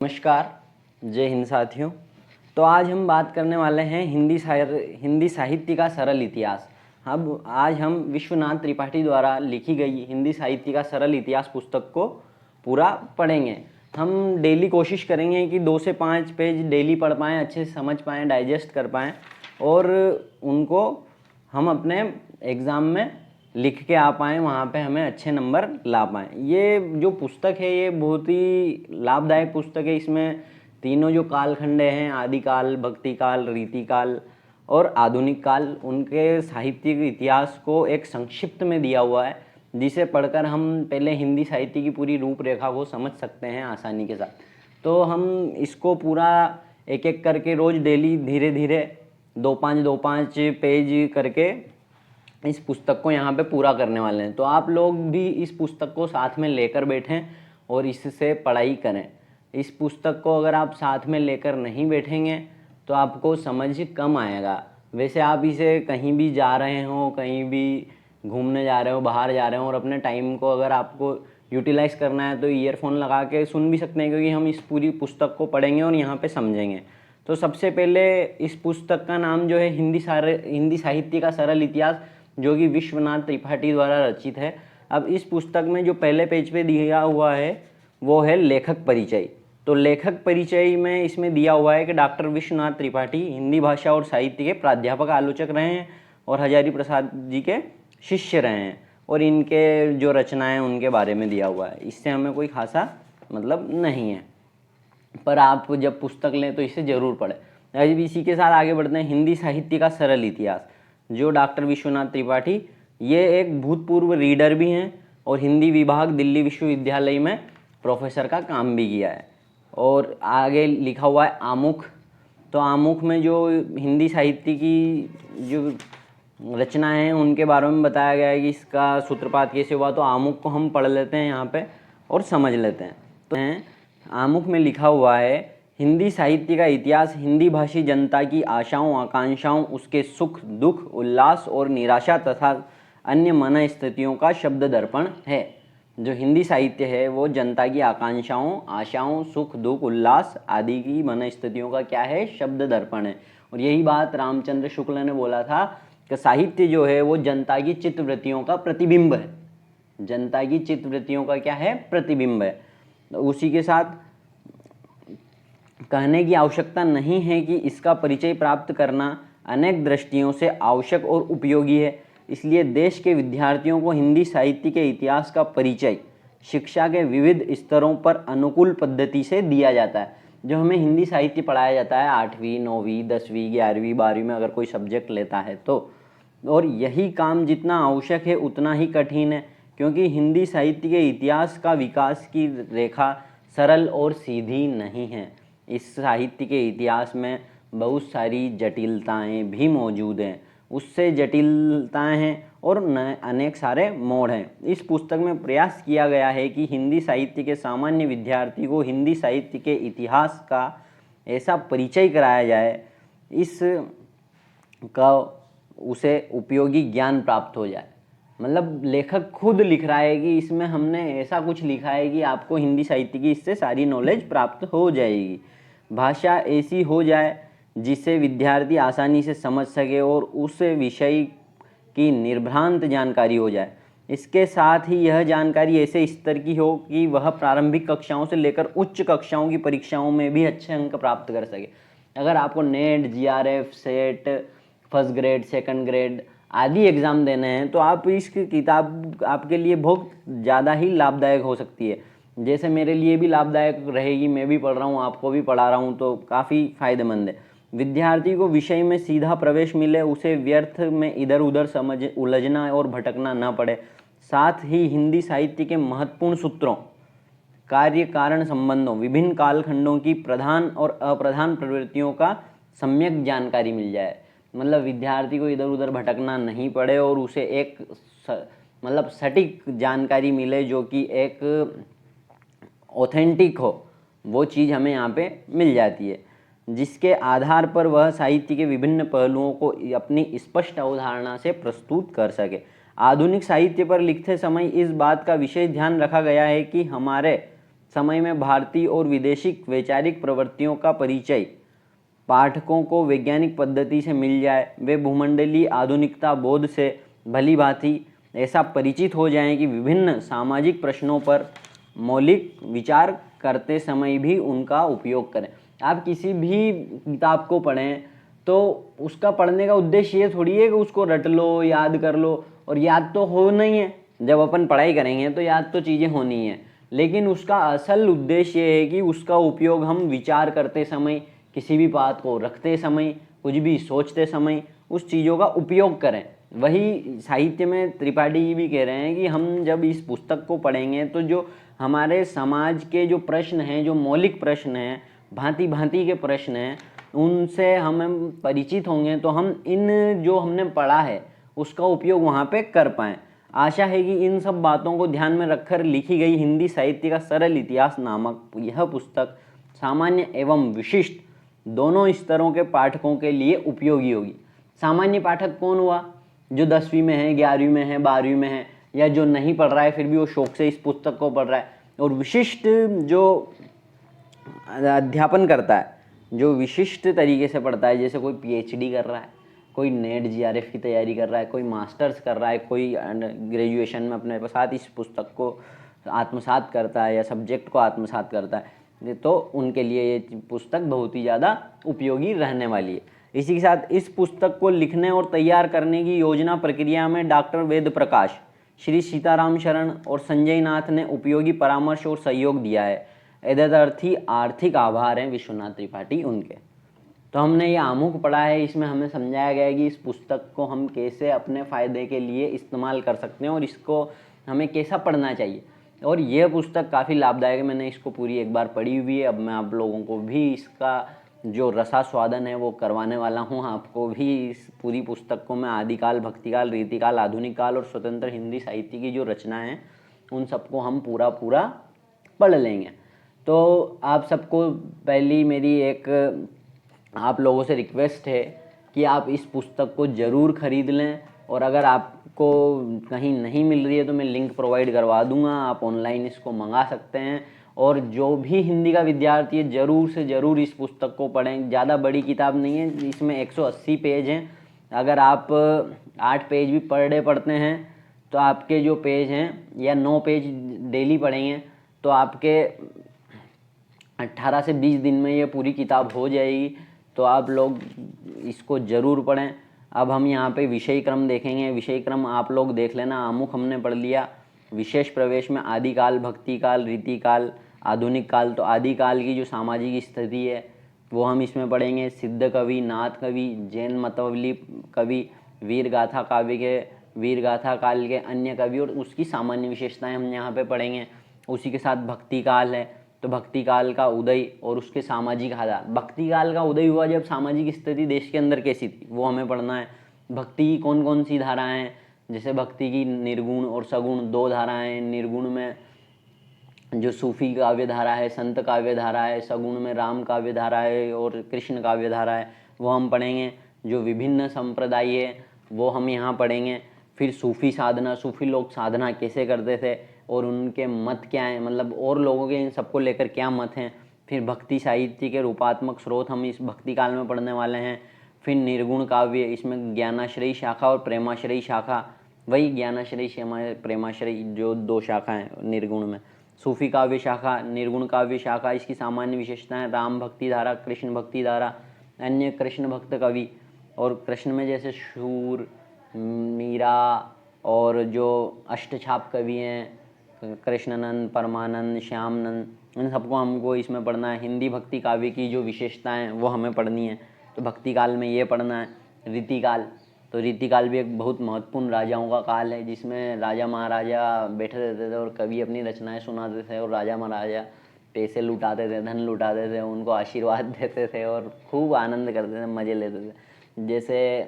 नमस्कार, जय हिंद साथियों। तो आज हम बात करने वाले हैं हिंदी साहित्य का सरल इतिहास। अब आज हम विश्वनाथ त्रिपाठी द्वारा लिखी गई हिंदी साहित्य का सरल इतिहास पुस्तक को पूरा पढ़ेंगे। हम डेली कोशिश करेंगे कि 2 से 5 पेज डेली पढ़ पाएँ, अच्छे से समझ पाएँ, डाइजेस्ट कर पाएँ और उनको हम अपने एग्ज़ाम में लिख के आ पाएँ, वहाँ पे हमें अच्छे नंबर ला पाएँ। ये जो पुस्तक है ये बहुत ही लाभदायक पुस्तक है। इसमें तीनों जो कालखंड हैं, आदिकाल, भक्तिकाल, रीतिकाल और आधुनिक काल, उनके साहित्यिक इतिहास को एक संक्षिप्त में दिया हुआ है, जिसे पढ़कर हम पहले हिंदी साहित्य की पूरी रूपरेखा को समझ सकते हैं आसानी के साथ। तो हम इसको पूरा एक एक करके रोज़ डेली धीरे धीरे 2-5 पेज करके इस पुस्तक को यहाँ पे पूरा करने वाले हैं। तो आप लोग भी इस पुस्तक को साथ में लेकर बैठें और इससे पढ़ाई करें। इस पुस्तक को अगर आप साथ में लेकर नहीं बैठेंगे तो आपको समझ कम आएगा। वैसे आप इसे कहीं भी जा रहे हो, कहीं भी घूमने जा रहे हो, बाहर जा रहे हो और अपने टाइम को अगर आपको यूटिलाइज़ करना है तो ईयरफोन लगा के सुन भी सकते हैं, क्योंकि हम इस पूरी पुस्तक को पढ़ेंगे और यहाँ पे समझेंगे। तो सबसे पहले इस पुस्तक का नाम जो है हिंदी साहित्य का सरल इतिहास, जो कि विश्वनाथ त्रिपाठी द्वारा रचित है। अब इस पुस्तक में जो पहले पेज पे दिया हुआ है वो है लेखक परिचय। तो लेखक परिचय में इसमें दिया हुआ है कि डॉक्टर विश्वनाथ त्रिपाठी हिंदी भाषा और साहित्य के प्राध्यापक आलोचक रहे हैं और हजारी प्रसाद जी के शिष्य रहे हैं, और इनके जो रचनाएं उनके बारे में दिया हुआ है। इससे हमें कोई खासा मतलब नहीं है, पर आप जब पुस्तक लें तो इसे ज़रूर पढ़ें। अब इसी के साथ आगे बढ़ते हैं। हिंदी साहित्य का सरल इतिहास, जो डॉक्टर विश्वनाथ त्रिपाठी, ये एक भूतपूर्व रीडर भी हैं और हिंदी विभाग दिल्ली विश्वविद्यालय में प्रोफेसर का काम भी किया है। और आगे लिखा हुआ है आमुख। तो आमुख में जो हिंदी साहित्य की जो रचना है उनके बारे में बताया गया है कि इसका सूत्रपात कैसे हुआ। तो आमुख को हम पढ़ लेते हैं यहाँ पे और समझ लेते हैं। तो आमुख में लिखा हुआ है, हिंदी साहित्य का इतिहास हिंदी भाषी जनता की आशाओं आकांक्षाओं, उसके सुख दुख, उल्लास और निराशा तथा अन्य मन स्थितियों का शब्द दर्पण है। जो हिंदी साहित्य है वो जनता की आकांक्षाओं, आशाओं, सुख दुख, उल्लास आदि की मन स्थितियों का क्या है, शब्द दर्पण है। और यही बात रामचंद्र शुक्ल ने बोला था कि साहित्य जो है वो जनता की चित्तवृत्तियों का प्रतिबिंब है। जनता की चित्तवृत्तियों का क्या है, प्रतिबिंब है। तो उसी के साथ कहने की आवश्यकता नहीं है कि इसका परिचय प्राप्त करना अनेक दृष्टियों से आवश्यक और उपयोगी है। इसलिए देश के विद्यार्थियों को हिंदी साहित्य के इतिहास का परिचय शिक्षा के विविध स्तरों पर अनुकूल पद्धति से दिया जाता है। जो हमें हिंदी साहित्य पढ़ाया जाता है 8वीं, 9वीं, 10वीं, 11वीं, 12वीं में अगर कोई सब्जेक्ट लेता है तो, और यही काम जितना आवश्यक है उतना ही कठिन है, क्योंकि हिंदी साहित्य के इतिहास का विकास की रेखा सरल और सीधी नहीं है। इस साहित्य के इतिहास में बहुत सारी जटिलताएं भी मौजूद हैं, उससे जटिलताएं हैं और अनेक सारे मोड़ हैं। इस पुस्तक में प्रयास किया गया है कि हिंदी साहित्य के सामान्य विद्यार्थी को हिंदी साहित्य के इतिहास का ऐसा परिचय कराया जाए इस का उसे उपयोगी ज्ञान प्राप्त हो जाए। मतलब लेखक खुद लिख रहा है कि इसमें हमने ऐसा कुछ लिखा है कि आपको हिंदी साहित्य की इससे सारी नॉलेज प्राप्त हो जाएगी। भाषा ऐसी हो जाए जिसे विद्यार्थी आसानी से समझ सके और उस विषय की निर्भ्रांत जानकारी हो जाए। इसके साथ ही यह जानकारी ऐसे स्तर की हो कि वह प्रारंभिक कक्षाओं से लेकर उच्च कक्षाओं की परीक्षाओं में भी अच्छे अंक प्राप्त कर सके। अगर आपको net, GRF, set, first grade, second grade आदि एग्ज़ाम देने हैं तो आप इस किताब आपके लिए बहुत ज़्यादा ही लाभदायक हो सकती है। जैसे मेरे लिए भी लाभदायक रहेगी, मैं भी पढ़ रहा हूँ, आपको भी पढ़ा रहा हूँ, तो काफ़ी फ़ायदेमंद है। विद्यार्थी को विषय में सीधा प्रवेश मिले, उसे व्यर्थ में इधर उधर उलझना और भटकना न पड़े। साथ ही हिंदी साहित्य के महत्वपूर्ण सूत्रों, कार्य कारण संबंधों, विभिन्न कालखंडों की प्रधान और अप्रधान प्रवृत्तियों का सम्यक जानकारी मिल जाए। मतलब विद्यार्थी को इधर उधर भटकना नहीं पड़े और उसे एक मतलब सटीक जानकारी मिले जो कि एक ऑथेंटिक हो, वो चीज़ हमें यहाँ पे मिल जाती है, जिसके आधार पर वह साहित्य के विभिन्न पहलुओं को अपनी स्पष्ट अवधारणा से प्रस्तुत कर सके। आधुनिक साहित्य पर लिखते समय इस बात का विशेष ध्यान रखा गया है कि हमारे समय में भारतीय और विदेशी वैचारिक प्रवृत्तियों का परिचय पाठकों को वैज्ञानिक पद्धति से मिल जाए, वे भूमंडलीय आधुनिकता बोध से भली भांति ऐसा परिचित हो जाएं कि विभिन्न सामाजिक प्रश्नों पर मौलिक विचार करते समय भी उनका उपयोग करें। आप किसी भी किताब को पढ़ें तो उसका पढ़ने का उद्देश्य ये थोड़ी है कि उसको रट लो, याद कर लो, और याद तो हो नहीं है, जब अपन पढ़ाई करेंगे तो याद तो चीज़ें होनी है, लेकिन उसका असल उद्देश्य ये है कि उसका उपयोग हम विचार करते समय, किसी भी बात को रखते समय, कुछ भी सोचते समय उस चीज़ों का उपयोग करें। वही साहित्य में त्रिपाठी जी भी कह रहे हैं कि हम जब इस पुस्तक को पढ़ेंगे तो जो हमारे समाज के जो प्रश्न हैं, जो मौलिक प्रश्न हैं, भांति भांति के प्रश्न हैं, उनसे हम परिचित होंगे तो हम इन जो हमने पढ़ा है उसका उपयोग वहाँ पे कर पाएँ। आशा है कि इन सब बातों को ध्यान में रखकर लिखी गई हिंदी साहित्य का सरल इतिहास नामक यह पुस्तक सामान्य एवं विशिष्ट दोनों स्तरों के पाठकों के लिए उपयोगी होगी। सामान्य पाठक कौन हुआ? जो 10वीं में है, 11वीं में है, 12वीं में है, या जो नहीं पढ़ रहा है फिर भी वो शौक से इस पुस्तक को पढ़ रहा है। और विशिष्ट जो अध्यापन करता है, जो विशिष्ट तरीके से पढ़ता है, जैसे कोई पीएचडी कर रहा है, कोई नेट जीआरएफ की तैयारी कर रहा है, कोई मास्टर्स कर रहा है, कोई ग्रेजुएशन में अपने साथ इस पुस्तक को आत्मसात करता है या सब्जेक्ट को आत्मसात करता है, तो उनके लिए ये पुस्तक बहुत ही ज़्यादा उपयोगी रहने वाली है। इसी के साथ इस पुस्तक को लिखने और तैयार करने की योजना प्रक्रिया में डॉक्टर वेद प्रकाश, श्री सीताराम शरण और संजय नाथ ने उपयोगी परामर्श और सहयोग दिया है। यथार्थी आर्थिक आभार हैं विश्वनाथ त्रिपाठी उनके। तो हमने ये आमुख पढ़ा है, इसमें हमें समझाया गया है कि इस पुस्तक को हम कैसे अपने फ़ायदे के लिए इस्तेमाल कर सकते हैं और इसको हमें कैसा पढ़ना चाहिए। और यह पुस्तक काफ़ी लाभदायक है, मैंने इसको पूरी एक बार पढ़ी हुई है। अब मैं आप लोगों को भी इसका जो रसास्वादन है वो करवाने वाला हूँ। आपको भी इस पूरी पुस्तक को मैं आदिकाल, भक्तिकाल, रीतिकाल, आधुनिक काल और स्वतंत्र हिंदी साहित्य की जो रचनाएँ हैं उन सबको हम पूरा पढ़ लेंगे। तो आप सबको पहली मेरी एक आप लोगों से रिक्वेस्ट है कि आप इस पुस्तक को ज़रूर ख़रीद लें, और अगर आपको कहीं नहीं मिल रही है तो मैं लिंक प्रोवाइड करवा दूंगा, आप ऑनलाइन इसको मंगा सकते हैं। और जो भी हिंदी का विद्यार्थी है ज़रूर से ज़रूर इस पुस्तक को पढ़ें। ज़्यादा बड़ी किताब नहीं है, इसमें 180 पेज हैं। अगर आप 8 पेज भी पर डे पढ़ते हैं तो आपके जो पेज हैं, या 9 पेज डेली पढ़ेंगे तो आपके 18 से 20 दिन में ये पूरी किताब हो जाएगी। तो आप लोग इसको ज़रूर पढ़ें। अब हम यहाँ पे विषय क्रम देखेंगे। विषय क्रम आप लोग देख लेना। आमुख हमने पढ़ लिया। विशेष प्रवेश में आदिकाल, भक्तिकाल, रीतिकाल, आधुनिक काल। तो आदिकाल की जो सामाजिक स्थिति है वो हम इसमें पढ़ेंगे। सिद्ध कवि, नाथ कवि, जैन मतवली कवि, वीर गाथा काव्य के, वीर गाथा काल के अन्य कवि और उसकी सामान्य विशेषताएं हम यहाँ पे पढ़ेंगे। उसी के साथ भक्ति काल है, तो भक्ति काल का उदय और उसके सामाजिक आधार। भक्ति काल का उदय हुआ जब सामाजिक स्थिति देश के अंदर कैसी थी वो हमें पढ़ना है। भक्ति की कौन कौन सी धाराएं हैं, जैसे भक्ति की निर्गुण और सगुण 2 धाराएं। निर्गुण में जो सूफी काव्य धारा है, संत काव्य धारा है। सगुण में राम काव्य धारा है और कृष्ण काव्य धारा है, वो हम पढ़ेंगे। जो विभिन्न संप्रदाय है वो हम यहाँ पढ़ेंगे। फिर सूफी साधना, सूफी लोग साधना कैसे करते थे और उनके मत क्या हैं, मतलब और लोगों के इन सबको लेकर क्या मत हैं। फिर भक्ति साहित्य के रूपात्मक स्रोत हम इस भक्ति काल में पढ़ने वाले हैं। फिर निर्गुण काव्य, इसमें ज्ञानाश्रयी शाखा और प्रेमाश्रयी शाखा, वही ज्ञानाश्रयी प्रेमाश्रयी जो 2 शाखा हैं निर्गुण में। सूफी काव्य शाखा, निर्गुण काव्य शाखा, इसकी सामान्य विशेषताएं राम भक्ति धारा, कृष्ण भक्ति धारा, अन्य कृष्ण भक्त कवि। और कृष्ण में जैसे शूर, मीरा और जो अष्टछाप कवि हैं, कृष्णानंद, परमानंद, श्यामनंद, इन सबको हमको इसमें पढ़ना है। हिंदी भक्ति काव्य की जो विशेषताएं हैं वो हमें पढ़नी है, तो भक्ति काल में ये पढ़ना है। रीतिकाल, तो रीतिकाल भी एक बहुत महत्वपूर्ण राजाओं का काल है, जिसमें राजा महाराजा बैठे रहते थे और कवि अपनी रचनाएं सुनाते थे और राजा महाराजा पैसे लुटाते थे, धन लुटाते थे, उनको आशीर्वाद देते थे और खूब आनंद करते थे, मज़े लेते थे। जैसे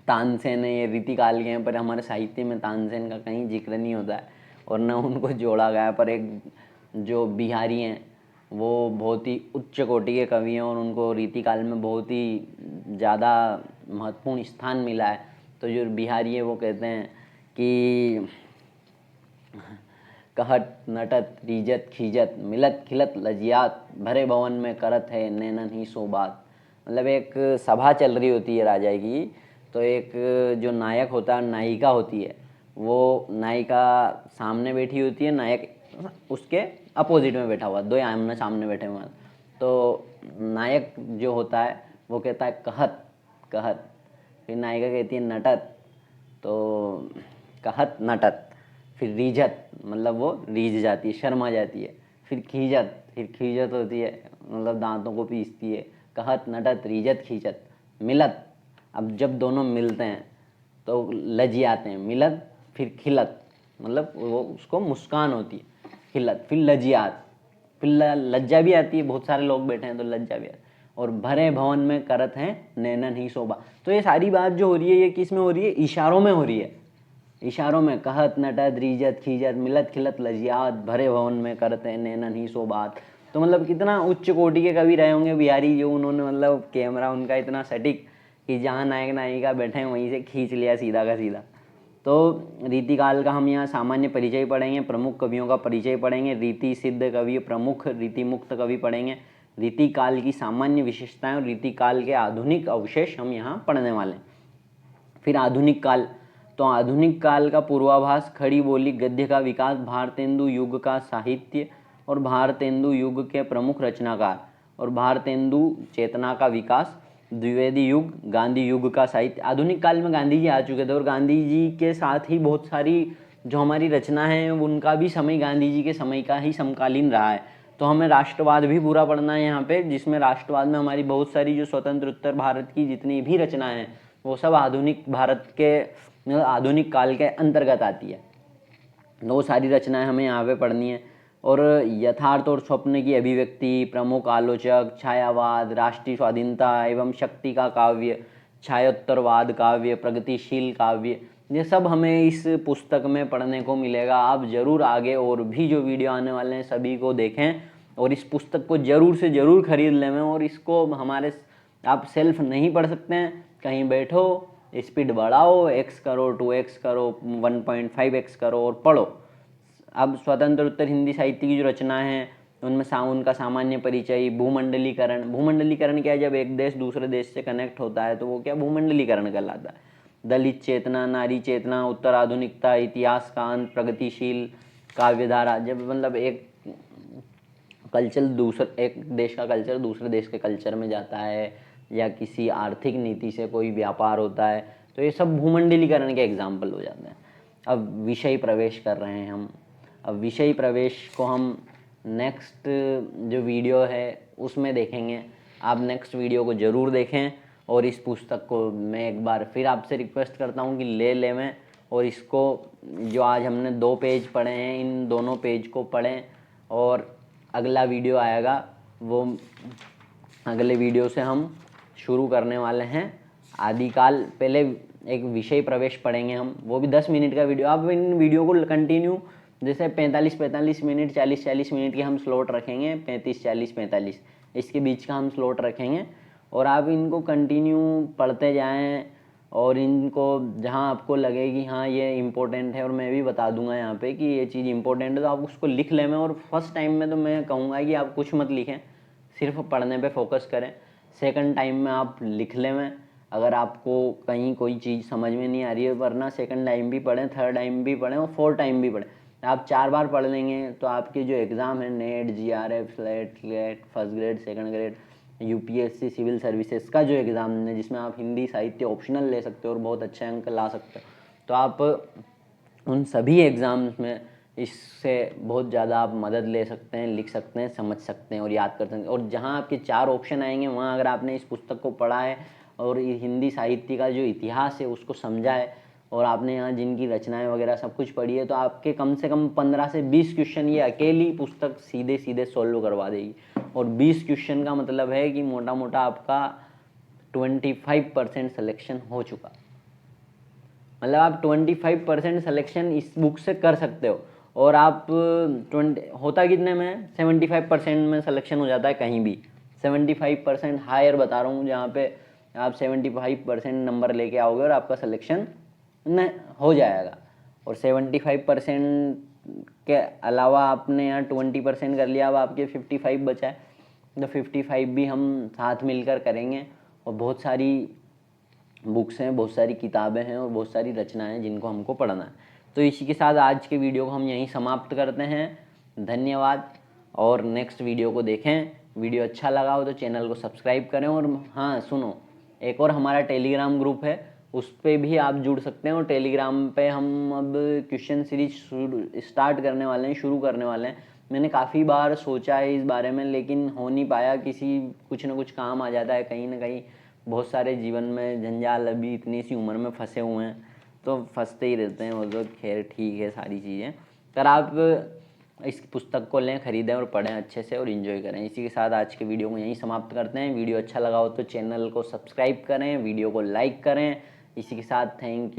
तानसेन है, ये रीतिकाल के हैं, पर हमारे साहित्य में तानसेन का कहीं जिक्र नहीं होता है और न उनको जोड़ा गया। पर एक जो बिहारी हैं वो बहुत ही उच्च कोटि के कवि हैं और उनको रीतिकाल में बहुत ही ज़्यादा महत्वपूर्ण स्थान मिला है। तो जो बिहारी है वो कहते हैं कि कहत नटत रीजत खीजत मिलत खिलत लजियात भरे भवन में करत है नैनन ही सो बात। मतलब एक सभा चल रही होती है राजा की, तो एक जो नायक होता है, नायिका होती है, वो नायिका सामने बैठी होती है, नायक उसके अपोजिट में बैठा हुआ, दो आमने सामने बैठे हुए हैं। तो नायक जो होता है वो कहता है कहत कहत, फिर नायिका कहती है नटत, तो कहत नटत, फिर रीझत मतलब वो रीझ जाती है, शर्मा जाती है, फिर खींचत होती है, मतलब दांतों को पीसती है। कहत नटत रीझत खींचत मिलत, अब जब दोनों मिलते हैं तो लजियाते हैं। मिलत फिर खिलत, मतलब वो उसको मुस्कान होती है। खिलत फिर लजियात, फिर लज्जा भी आती है, बहुत सारे लोग बैठे हैं तो लज्जा भी आती है। और भरे भवन में करत हैं नैनन ही शोभा। तो ये सारी बात जो हो रही है ये किस में हो रही है? इशारों में हो रही है। इशारों में कहत नटत रीजत खीजत मिलत खिलत लजियात भरे भवन में करत हैं नैनन ही सो बात। तो मतलब कितना उच्च कोटि के कवि रहे होंगे बिहारी, जो उन्होंने मतलब कैमरा उनका इतना सटीक कि जहाँ नायक नायिका बैठे हैं वहीं से खींच लिया सीधा का सीधा। तो रीतिकाल का हम यहाँ सामान्य परिचय पढ़ेंगे, प्रमुख कवियों का परिचय पढ़ेंगे, रीति सिद्ध कवि प्रमुख, रीति मुक्त कवि पढ़ेंगे, रीतिकाल की सामान्य विशेषताएं और रीतिकाल के आधुनिक अवशेष हम यहाँ पढ़ने वाले हैं। फिर आधुनिक काल, तो आधुनिक काल का पूर्वाभास, खड़ी बोली गद्य का विकास, भारतेंदु युग का साहित्य और भारतेंदु युग के प्रमुख रचनाकार और भारतेंदु चेतना का विकास, द्विवेदी युग, गांधी युग का साहित्य। आधुनिक काल में गांधी जी आ चुके थे और गांधी जी के साथ ही बहुत सारी जो हमारी रचना है उनका भी समय गांधी जी के समय का ही समकालीन रहा है। तो हमें राष्ट्रवाद भी पूरा पढ़ना है यहाँ पे, जिसमें राष्ट्रवाद में हमारी बहुत सारी जो स्वतंत्र उत्तर भारत की जितनी भी रचनाएं हैं वो सब आधुनिक भारत के आधुनिक काल के अंतर्गत आती है। वो सारी रचनाएं हमें यहाँ पे पढ़नी है। और यथार्थ और स्वप्न की अभिव्यक्ति, प्रमुख आलोचक, छायावाद, राष्ट्रीय स्वाधीनता एवं शक्ति का काव्य, छायोत्तरवाद काव्य, प्रगतिशील काव्य, ये सब हमें इस पुस्तक में पढ़ने को मिलेगा। आप ज़रूर आगे और भी जो वीडियो आने वाले हैं सभी को देखें और इस पुस्तक को ज़रूर से ज़रूर खरीद लें। और इसको हमारे आप सेल्फ नहीं पढ़ सकते हैं, कहीं बैठो, स्पीड बढ़ाओ, x करो, 2x करो, 1.5x करो और पढ़ो। अब स्वतंत्र उत्तर हिंदी साहित्य की जो रचना है उनमें उनका सामान्य परिचय, भूमंडलीकरण। भूमंडलीकरण क्या है? जब एक देश दूसरे देश से कनेक्ट होता है तो वो क्या भूमंडलीकरण कहलाता है। दलित चेतना, नारी चेतना, उत्तर आधुनिकता, इतिहास कांत, प्रगतिशील काव्यधारा। जब मतलब एक कल्चर दूसरे एक देश का कल्चर दूसरे देश के कल्चर में जाता है या किसी आर्थिक नीति से कोई व्यापार होता है तो ये सब भूमंडलीकरण के एग्जाम्पल हो जाते हैं। अब विषय प्रवेश कर रहे हैं हम। अब विषय प्रवेश को हम नेक्स्ट जो वीडियो है उसमें देखेंगे। आप नेक्स्ट वीडियो को ज़रूर देखें और इस पुस्तक को मैं एक बार फिर आपसे रिक्वेस्ट करता हूँ कि ले लें और इसको जो आज हमने 2 पेज पढ़े हैं इन दोनों पेज को पढ़ें। और अगला वीडियो आएगा वो अगले वीडियो से हम शुरू करने वाले हैं आदिकाल। पहले एक विषय प्रवेश पढ़ेंगे हम, वो भी 10 मिनट का वीडियो। आप इन वीडियो को कंटिन्यू जैसे 45-45 मिनट, 40-40 मिनट के हम स्लॉट रखेंगे, 35-40-45 इसके बीच का हम स्लॉट रखेंगे और आप इनको कंटिन्यू पढ़ते जाएं। और इनको जहां आपको लगे कि हाँ ये इम्पोर्टेंट है, और मैं भी बता दूंगा यहाँ पे कि ये चीज़ इम्पोर्टेंट है, तो आप उसको लिख लें। और फर्स्ट टाइम में तो मैं कहूँगा कि आप कुछ मत लिखें, सिर्फ पढ़ने पे फोकस करें। सेकंड टाइम में आप लिख लें अगर आपको कहीं कोई चीज़ समझ में नहीं आ रही है, वरना सेकंड टाइम भी पढ़ें, थर्ड टाइम भी पढ़ें और फोर्थ टाइम भी पढ़ें। आप 4 बार पढ़ लेंगे तो आपके जो एग्ज़ाम है NET, GRF, SLET, first grade, second grade, UPSC civil services का जो एग्ज़ाम है जिसमें आप हिंदी साहित्य ऑप्शनल ले सकते हो और बहुत अच्छे अंक ला सकते हो, तो आप उन सभी एग्ज़ाम्स में इससे बहुत ज़्यादा आप मदद ले सकते हैं, लिख सकते हैं, समझ सकते हैं और याद कर सकते हैं। और जहाँ आपके 4 ऑप्शन आएंगे वहाँ अगर आपने इस पुस्तक को पढ़ा है और हिंदी साहित्य का जो इतिहास है उसको समझा है और आपने यहाँ जिनकी रचनाएं वगैरह सब कुछ पढ़ी है, तो आपके कम से कम 15 से 20 क्वेश्चन ये अकेली पुस्तक सीधे सीधे सॉल्व करवा देगी। और 20 क्वेश्चन का मतलब है कि मोटा मोटा आपका 25% सिलेक्शन हो चुका। मतलब आप 25% सिलेक्शन इस बुक से कर सकते हो। और आप 20 होता कितने में 75% में सिलेक्शन हो जाता है कहीं भी। 75% हायर बता रहा हूँ, जहाँ पे आप 75% नंबर लेके आओगे और आपका सिलेक्शन न हो जाएगा। और 75% के अलावा आपने यहाँ 20% कर लिया, अब आपके 55 बचा है, तो 55 भी हम साथ मिलकर करेंगे। और बहुत सारी बुक्स हैं, बहुत सारी किताबें हैं और बहुत सारी रचनाएं हैं जिनको हमको पढ़ना है। तो इसी के साथ आज के वीडियो को हम यहीं समाप्त करते हैं। धन्यवाद, और नेक्स्ट वीडियो को देखें। वीडियो अच्छा लगा हो तो चैनल को सब्सक्राइब करें। और हाँ सुनो, एक और हमारा टेलीग्राम ग्रुप है, उस पर भी आप जुड़ सकते हैं। और टेलीग्राम पे हम अब क्वेश्चन सीरीज स्टार्ट करने वाले हैं, शुरू करने वाले हैं। मैंने काफ़ी बार सोचा है इस बारे में, लेकिन हो नहीं पाया, कुछ ना कुछ काम आ जाता है कहीं ना कहीं। बहुत सारे जीवन में जंजाल, अभी इतनी सी उम्र में फंसे हुए हैं तो फंसते ही रहते हैं वो तो। खैर ठीक है सारी चीज़ें, पर आप इस पुस्तक को लें, खरीदें और पढ़ें अच्छे से और इन्जॉय करें। इसी के साथ आज के वीडियो को यहीं समाप्त करते हैं। वीडियो अच्छा लगा हो तो चैनल को सब्सक्राइब करें, वीडियो को लाइक करें। इसी के साथ थैंक यू।